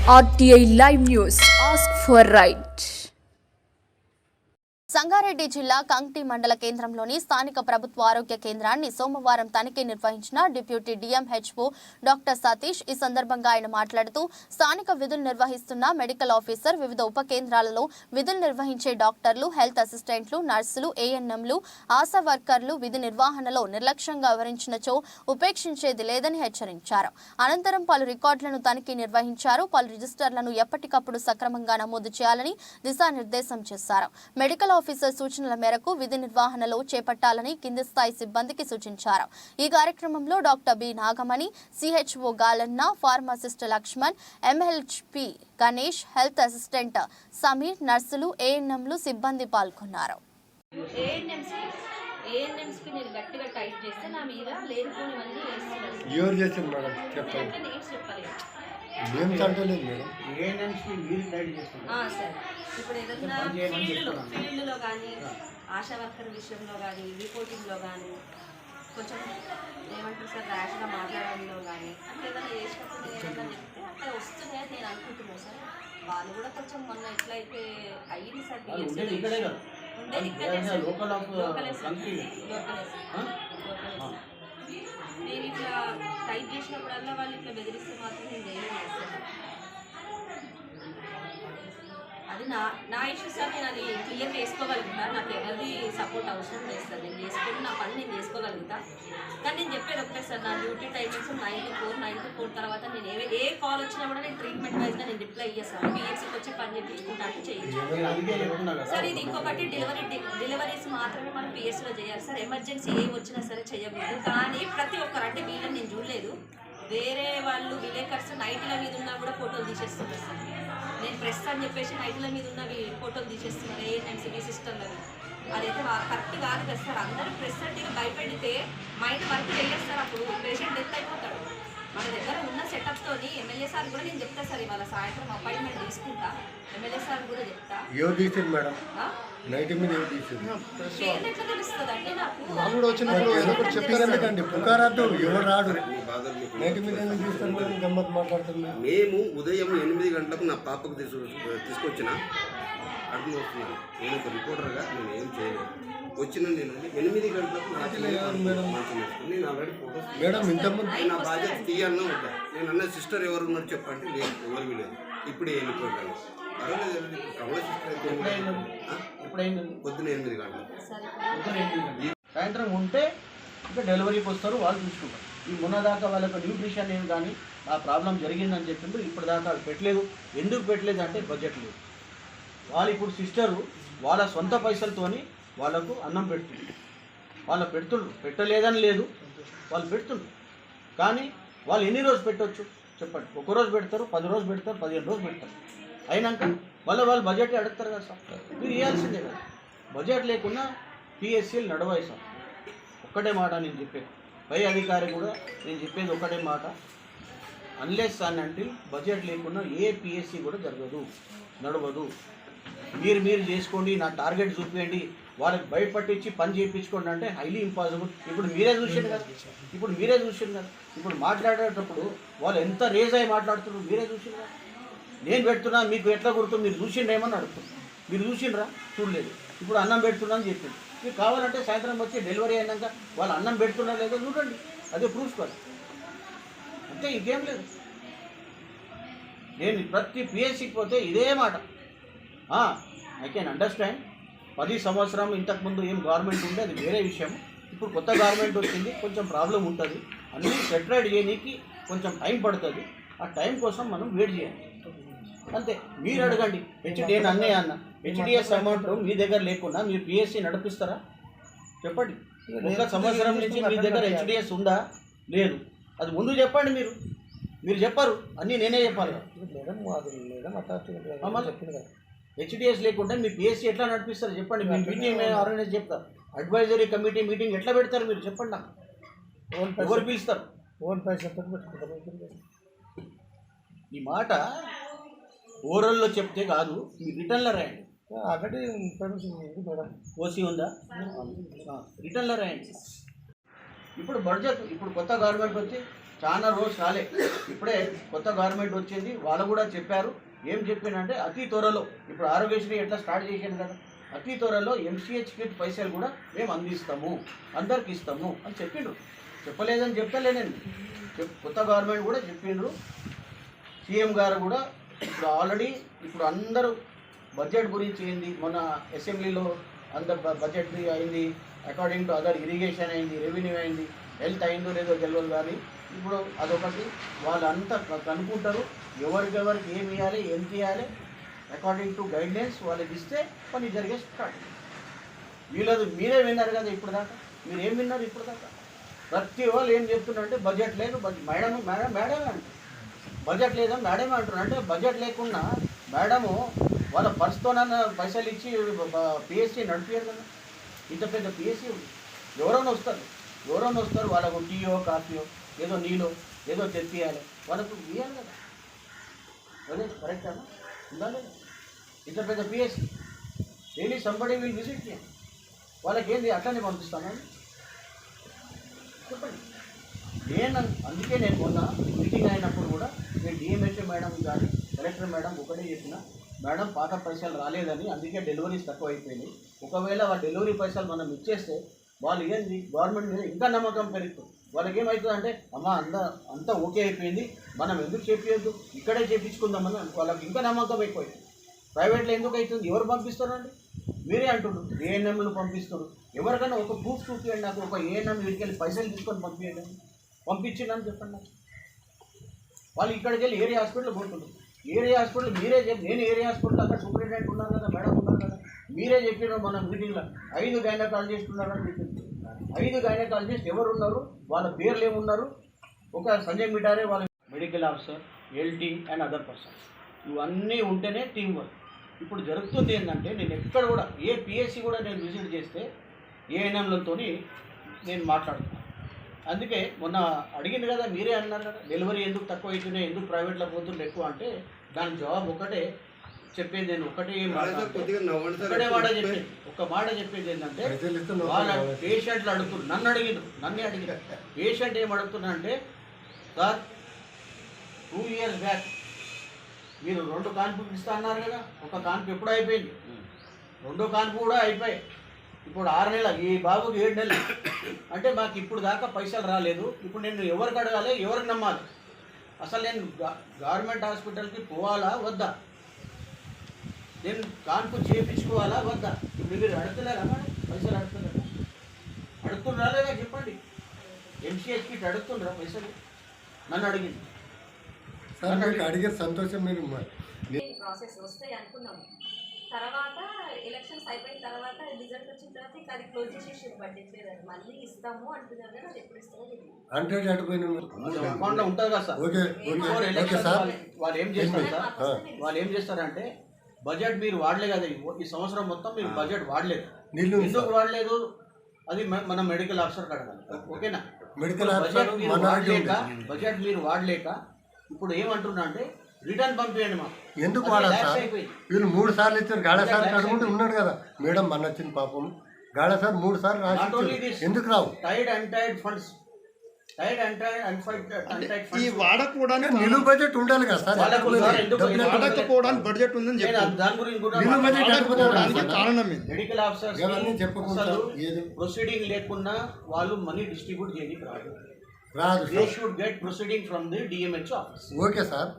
RTI Live News. Ask for right. Sangareddy జిల్లా కంక్టి మండల కేంద్రంలోని స్థానిక ప్రభుత్వ ఆరోగ్య కేంద్రాన్ని సోమవారం తనిఖీ నిర్వహించిన డిప్యూటీ డిఎంహెచ్ఓ డాక్టర్ సతీష్. ఈ సందర్భంగా ఆయన మాట్లాడుతూ స్థానిక విధులు నిర్వహిస్తున్న మెడికల్ ఆఫీసర్, వివిధ ఉప కేంద్రాలలో విధులు నిర్వహించే డాక్టర్లు, హెల్త్ అసిస్టెంట్లు, నర్సులు, ఏఎన్ఎంలు, ఆశా వర్కర్లు విధి నిర్వహణలో నిర్లక్ష్యంగా వ్యవహరించినచో ఉపేక్షించేది లేదని హెచ్చరించారు. అనంతరం పలు రికార్డులను తనిఖీ నిర్వహించారు. పలు రిజిస్టర్లను ఎప్పటికప్పుడు సక్రమంగా నమోదు చేయాలని దిశానిర్దేశం చేశారు. మెడికల్ ఆఫీసర్ సూచనల మేరకు విధి నిర్వహణలో చేపట్టాలని కింది స్థాయి సిబ్బందికి సూచించారు. ఈ కార్యక్రమంలో doctor B Nagamani, CHO Galanna, pharmacist Laxman, MLHP Ganesh, health assistant Sameer, నర్సులు, ఏఎన్ఎంలు సిబ్బంది పాల్గొన్నారు. ఏఎన్ఎంస్కి నేను గట్టిగా టైట్ చేస్తే నా మీద లేనిపోనివన్నీ ఎవరు చేస్తారు మేడం? చెప్పండి. మేము చంటలేదు మేడం. ఏఎన్ఎంస్కి మీరు టైట్ చేస్తున్నారు సరే. ఇప్పుడు ఏదైనా ఫీల్డ్లో కానీ, ఆశా వర్కర్ విషయంలో కానీ, రిపోర్టింగ్లో కానీ, కొంచెం ఏమంటారు సార్, ర్యాష్గా మాట్లాడడంలో కానీ, అంటే ఏదైనా చేసినప్పుడు ఏదైనా చెప్తే అక్కడ వస్తున్నాయని నేను అనుకుంటున్నాను సార్. వాళ్ళు కూడా కొంచెం మొన్న ఎట్లయితే అయ్యింది సార్, ఉండేది ఇక్కడే నేను ఇట్లా టైప్ చేసినప్పుడల్లా వాళ్ళు ఇట్లా బెదిరిస్తే మాత్రం నేను చేయలేదు సార్. అది నా ఇష్యూ సార్. నేను అది క్లియర్ చేసుకోగలుగుతా. నాకు ఎవరిది సపోర్ట్ అవసరం లేదు సార్. నేను చేసుకుని నా పని నేను చేసుకోగలుగుతా. కానీ నేను చెప్పేది ఒకటే సార్, నా డ్యూటీ టైమింగ్స్ 9 to 4 తర్వాత నేను ఏ కాల్ వచ్చినా కూడా నేను ట్రీట్మెంట్ వైజ్గా నేను రిప్లై చేస్తాను. పిహెచ్సికి వచ్చి పని చేయించుకుంటా అంటే చేయించు సార్. ఇది ఇంకొకటి డెలివరీస్ మాత్రమే మనం పిహెచ్సిలో చేయాలి సార్. ఎమర్జెన్సీ ఏం వచ్చినా సరే చేయకూడదు. కానీ ప్రతి ఒక్కరు, అంటే వీళ్ళని నేను చూడలేదు, వేరే వాళ్ళు విలేకర్స్ నైట్ల మీద ఉన్నా కూడా ఫోటోలు తీసేస్తున్నారు సార్. నేను ప్రెస్ అని చెప్పేసి నైట్ల మీద ఉన్నవి ఫోటోలు తీసేస్తున్నారు ఏఎన్ఎంసీ సిస్టంలో. అదైతే కరెక్ట్ కాదు కదా సార్. అందరూ ప్రెస్ అంటే భయపెడితే మైండ్ వర్క్ చేస్తారు. అప్పుడు పేషెంట్ డెత్ అయిపోతాడు. మన దగ్గర ఉన్న సెటప్తోని ఎమ్మెల్యే సార్ కూడా నేను చెప్తా సార్. ఇవాళ సాయంత్రం అపాయింట్మెంట్ తీసుకుంటా. ఎమ్మెల్యే సార్ కూడా చెప్తా. మేడం నైట్ మీద ఎట్లా తెలుస్తుంది అంటే నాకు పుకారాదు ఎవరు రాడు. నైట్ మీద గమ్మత్ మాట్లాడుతున్నాం. మేము ఉదయం 8 గంటలకు నా పాపకు తీసుకొచ్చిన అడ్డు వస్తున్నాను. నేను ఒక రిపోర్టర్గా నేను ఏం చేయలేదు. వచ్చిన నేను 8 గంటలకు నేను ఆల్రెడీ ఫోటోస్ మేడం ఇంతకుముందు నా బాధ్యత తీయాలన్నా వద్దా. నేను అన్న సిస్టర్ ఎవరు ఉన్నారు చెప్పంటే లేదు, ఎవరు లేదు. ఇప్పుడే వెళ్ళిపోయాను. పర్వాలేదు. కమల సిస్టర్ పొద్దున 8 గంటలకు సాయంత్రం ఉంటే ఇంకా డెలివరీకి వస్తారు, వాళ్ళు చూసుకుంటారు. ఈ మొన్నదాకా వాళ్ళ యొక్క న్యూట్రిషన్ ఏమి కానీ ఆ ప్రాబ్లం జరిగిందని చెప్పిండ్రు. ఇప్పటిదాకా వాళ్ళు పెట్టలేదు. ఎందుకు పెట్టలేదు అంటే బడ్జెట్ లేదు. వాళ్ళు ఇప్పుడు సిస్టరు వాళ్ళ సొంత పైసలతోని వాళ్ళకు అన్నం పెడుతుంది. వాళ్ళు పెడుతుండ్రు, పెట్టలేదని లేదు, వాళ్ళు పెడుతుండ్రు. కానీ వాళ్ళు ఎన్ని రోజులు పెట్టవచ్చు చెప్పండి? ఒకరోజు పెడతారు, 10 రోజులు పెడతారు, 15 రోజులు పెడతారు. అయినాక వాళ్ళు బడ్జెట్ అడుగుతారు కదా సార్. మీరు ఇవ్వాల్సిందే కదా. బడ్జెట్ లేకున్నా పిఎస్సీలు నడవాయి సార్. ఒక్కటే మాట నేను చెప్పేది, పై అధికారి కూడా నేను చెప్పేది ఒకటే మాట. అన్లెస్ అండ్ అంటిల్ బడ్జెట్ లేకున్నా ఏ పిఎస్సీ కూడా జరగదు, నడవదు. మీరు చేసుకోండి, నా టార్గెట్ చూపించండి, వాళ్ళకి బయటపట్టించి పని చేయించుకోండి అంటే హైలీ ఇంపాసిబుల్. ఇప్పుడు మీరే చూసారు కదా. ఇప్పుడు మాట్లాడేటప్పుడు వాళ్ళు ఎంత రేజ్ అయ్యి మాట్లాడుతున్నారు మీరే చూసారు కదా. నేను పెడుతున్నా మీకు ఎట్లా గుర్తు మీరు చూసిండ్రేమని అడుగుతున్నారు. మీరు చూసిండ్రా? చూడలేదు. ఇప్పుడు అన్నం పెడుతున్నా అని చెప్పింది. మీకు కావాలంటే సాయంత్రం వచ్చి డెలివరీ అయినాక వాళ్ళు అన్నం పెడుతున్నా లేదో చూడండి, అదే ప్రూఫ్ కాదు. అంతే, ఇంకేం లేదు. నేను ప్రతి పిఎస్సికి పోతే ఇదే మాట. I can understand. 10 సంవత్సరం ఇంతకుముందు ఏం గవర్నమెంట్ ఉండే అది వేరే విషయం. ఇప్పుడు కొత్త గవర్నమెంట్ వచ్చింది, కొంచెం ప్రాబ్లం ఉంటుంది. అన్నీ సెటరేట్ చేయడానికి కొంచెం టైం పడుతుంది. ఆ టైం కోసం మనం వెయిట్ చేయాలి అంతే. మీరు అడగండి. నేను అన్న హెచ్డిఎస్ అమౌంట్ మీ దగ్గర లేకుండా మీరు పిఎస్సి నడిపిస్తారా చెప్పండి? ఒక సంవత్సరం నుంచి మీ దగ్గర హెచ్డిఎస్ ఉందా? లేదు. అది ముందు చెప్పండి. మీరు చెప్పారు, అన్నీ నేనే చెప్పాలి. హెచ్డిఎస్ లేకుండా మీ పిఎస్సీ ఎట్లా నడిపిస్తారు చెప్పండి? మీ మీటింగ్ ఆర్గనైజ్ చెప్తారు. అడ్వైజరీ కమిటీ మీటింగ్ ఎట్లా పెడతారు మీరు చెప్పండి నాకు. ఎవరు పిలుస్తారు? ఈ మాట ఓరల్లో చెప్తే కాదు, మీ రిటర్న్లో రాయండి. ఆల్రెడీ ఇన్ఫర్మేషన్ ఉంది మేడం. ఓసీ ఉందా? రిటర్న్లో రాయండి. ఇప్పుడు బడ్జెట్ ఇప్పుడు కొత్త గవర్నమెంట్ వచ్చి చాలా రోజు కాలే, ఇప్పుడే కొత్త గవర్నమెంట్ వచ్చింది. వాళ్ళు కూడా చెప్పారు. ఏం చెప్పినంటే అతి త్వరలో ఇప్పుడు ఆరోగ్యశ్రీ ఎట్లా స్టార్ట్ చేశాను కదా, అతి త్వరలో ఎంసీహెచ్ కిట్ పైసలు కూడా మేము అందిస్తాము, అందరికి ఇస్తాము అని చెప్పిండ్రు. చెప్పలేదని చెప్తలేనండి, కొత్త గవర్నమెంట్ కూడా చెప్పిండ్రు. సీఎం గారు కూడా ఇప్పుడు ఆల్రెడీ ఇప్పుడు అందరూ బడ్జెట్ గురించి ఏంది, మొన్న అసెంబ్లీలో అందరు బడ్జెట్ అయింది, అకార్డింగ్ టు అదర్ ఇరిగేషన్ అయింది, రెవెన్యూ అయింది, హెల్త్ అయిందో లేదో తెలియదు. కానీ ఇప్పుడు అదొకటి వాళ్ళంతా కనుక్కుంటారు, ఎవరికెవరికి ఏమి ఇవ్వాలి, ఎంత ఇవ్వాలి, అకార్డింగ్ టు గైడ్లైన్స్ వాళ్ళకి ఇస్తే పని జరిగే స్టార్ట్. వీళ్ళది మీరే విన్నారు కదా ఇప్పుడు దాకా, మీరు ఏం విన్నారు ఇప్పుడు దాకా? ప్రతి వాళ్ళు ఏం చెప్తున్నారంటే బడ్జెట్ లేదు, మేడమే అంటే బడ్జెట్ లేదని మేడమే అంటున్నారు. అంటే బడ్జెట్ లేకుండా మేడము వాళ్ళ పర్స్తోనన్న పైసలు ఇచ్చి పిఎస్సీ నడిపారు కదా. ఇంత పెద్ద పిఎస్సీ ఉంది, ఎవరైనా వస్తారు వాళ్ళకు టీయో కాఫీయో ఏదో నీలో ఏదో తెప్పియాలి, వాళ్ళకు ఇవ్వాలి కదా. అదే కరెక్టా ఉందా లేదా? ఇంత పెద్ద PSC daily somebody will visit చేయండి, వాళ్ళకి ఏంది అట్లనే పంపిస్తామని చెప్పండి. అందుకే నేను మొన్న మీటింగ్ అయినప్పుడు కూడా నేను డిఎంహెచ్ఓ మేడం కానీ కలెక్టర్ మేడం ఒకటే చెప్పిన, మేడం పాత పైసలు రాలేదని అందుకే డెలివరీస్ తక్కువ అయిపోయినాయి. ఒకవేళ ఆ డెలివరీ పైసలు మనం ఇచ్చేస్తే వాళ్ళు ఏంది గవర్నమెంట్ మీద ఇంకా నమ్మకం పెరుగుతుంది. వాళ్ళకి ఏమవుతుంది అంటే అమ్మ అంతా ఓకే అయిపోయింది, మనం ఎందుకు చేపించద్దు, ఇక్కడే చేయించుకుందామని వాళ్ళకి ఇంకా నమ్మకం ఎక్కువైంది. ప్రైవేట్లో ఎందుకు అవుతుంది? ఎవరు పంపిస్తారండి? మీరే అంటున్నారు ఏఎన్ఎంలు పంపిస్తారు. ఎవరికైనా ఒక ప్రూఫ్ చూపించండి నాకు, ఒక ఏఎన్ఎం వీడికి వెళ్ళి పైసలు తీసుకొని పంపించండి, పంపించిందని చెప్పండి నాకు. వాళ్ళు ఇక్కడికి వెళ్ళి ఏరియా హాస్పిటల్ పోతున్నారు. ఏరియా హాస్పిటల్ మీరే నేను ఏరియా హాస్పిటల్ అక్కడ సూపరింటెండెంట్ ఉన్నాను కదా, మేడం ఉన్నారు కదా, మీరే చెప్పినారు మన మీటింగ్లో 5 గైనకాలజిస్ట్ ఉన్నారని చెప్పింది. 5 గైనకాలజిస్ట్ ఎవరు ఉన్నారు, వాళ్ళ పేర్లు ఏమున్నారు? ఒక సంజయ్ మిటారే వాళ్ళ medical officer, LT and other persons, ఇవన్నీ ఉంటేనే టీం వర్క్. ఇప్పుడు జరుగుతుంది ఏంటంటే నేను ఎక్కడ కూడా ఏ పిఎస్సి కూడా నేను విజిట్ చేస్తే ఏఎన్ఎంలతో నేను మాట్లాడుతున్నాను. అందుకే మొన్న అడిగింది కదా, మీరే అన్నారు కదా డెలివరీ ఎందుకు తక్కువ అవుతున్నాయి, ఎందుకు ప్రైవేట్లో పోతుంది ఎక్కువ అంటే దానికి జవాబు ఒకటే చెప్పేది. నేను ఒకటే మాట చెప్పేది, ఒక మాట చెప్పేది ఏంటంటే వాళ్ళ పేషెంట్లు అడుగుతున్నారు, నన్ను అడిగిన పేషెంట్ ఏం అడుగుతున్నా అంటే, సార్ 2 years బ్యాక్ మీరు 2 కాన్పులు ఇస్తా అన్నారు కదా, ఒక కాన్పు ఎప్పుడు అయిపోయింది, 2వ కాన్పు కూడా అయిపోయాయి, ఇప్పుడు 6 నెలలు, ఈ బాబుకి 7 నెలలు అంటే మాకు ఇప్పుడు దాకా పైసలు రాలేదు. ఇప్పుడు నేను ఎవరికి అడగాలి, ఎవరికి నమ్మాలి? అసలు నేను గవర్నమెంట్ హాస్పిటల్కి పోవాలా వద్దా, నేను కాన్పు చేయించుకోవాలా వద్దా? ఇప్పుడు మీరు అడుగుతున్నారా పైసలు? అడుగుతున్నారా లేదా చెప్పండి. ఎంసీహెచ్కి అడుగుతున్నారా పైసలు? నన్ను అడిగింది, అడిగే సంతోషం. మీరు ప్రాసెస్ వస్తాయి అనుకున్నాము. తర్వాత ఎలక్షన్స్ అయిపోయిన తర్వాత రిజల్ట్ వచ్చిన తర్వాత ఇంకా అది క్లోజ్ చేసేసి బడ్జెట్ లేదండి, మళ్ళీ ఇస్తాము అంటున్నారు కదా, అది ఎప్పుడు ఇస్తామో అంటే అడిపోయిన అకౌంట్లో ఉంటుంది కదా సార్. వాళ్ళు ఏం చేస్తారు సార్, వాళ్ళు ఏం చేస్తారంటే బడ్జెట్ మీరు వాడలే కదా, ఈ సంవత్సరం మొత్తం మీరు బడ్జెట్ వాడలేదు, ఎందుకు వాడలేదు అది మన మెడికల్ ఆఫీసర్కి అడగాలి. ఓకేనా? మెడికల్ బడ్జెట్ మీరు వాడలేక ఇప్పుడు ఏమంటున్నా అంటే రిటర్న్ పంపించండి మాకు. ఎందుకు వాడాలి సార్? వీళ్ళు 3 సార్లు ఇచ్చారు. గాడ సార్ అడుగుంటే ఉన్నాడు కదా మేడం, మన వచ్చింది పాపం. గాడ సార్ 3 సార్లు రాసి ఎందుకు రావు? టైడ్ అండ్ టైడ్ ఫండ్స్, ఈ వాడకపోవడానికి నిలువ బడ్జెట్ ఉండాలి కదా సార్, వాడకపోవడానికి బడ్జెట్ ఉందని కారణం మెడికల్ ఆఫీసర్స్ ప్రొసీడింగ్ లేకుండా వాళ్ళు మనీ డిస్ట్రిబ్యూట్ చేయడానికి రాదు. They should get proceeding from the DMHO office. Okay, sir.